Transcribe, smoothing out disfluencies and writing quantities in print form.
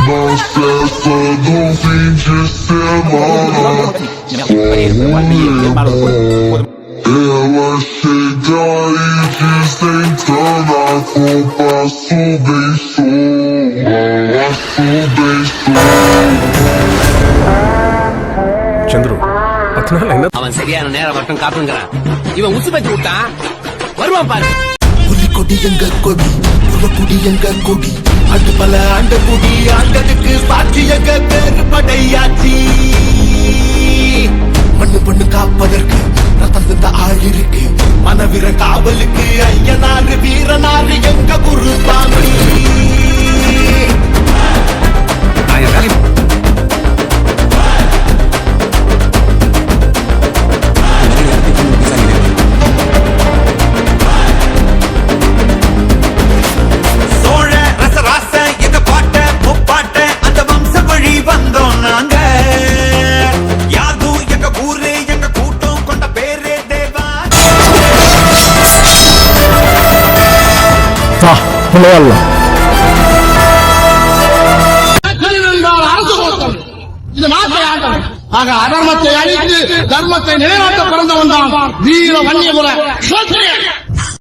Ela chega e diz então na culpa subençou, ela subençou. Chandru 10 நாள் என்ன அவன் சரியான நேரம் மட்டும் காத்துங்கிறான். இவன் உசு பத்தி விட்டான் வருவான் பாரு. கொடி எங்க கொடி குடி எங்க கொடி அது பல ஆண்ட குடி ஆண்டதுக்கு சாட்சி எங்க பேரு படையாச்சி. மண்ணு பொண்ணு காப்பதற்கு ரத்தம் தந்த ஆள் இருக்கு. மனவீர காவலுக்கு ஐயனாரு வீரனாரு எங்க குருசாமி. அதர்மத்தை அழித்து தர்மத்தை நிலைநாட்ட பிறந்தவன் தான் வீர வன்னியகுல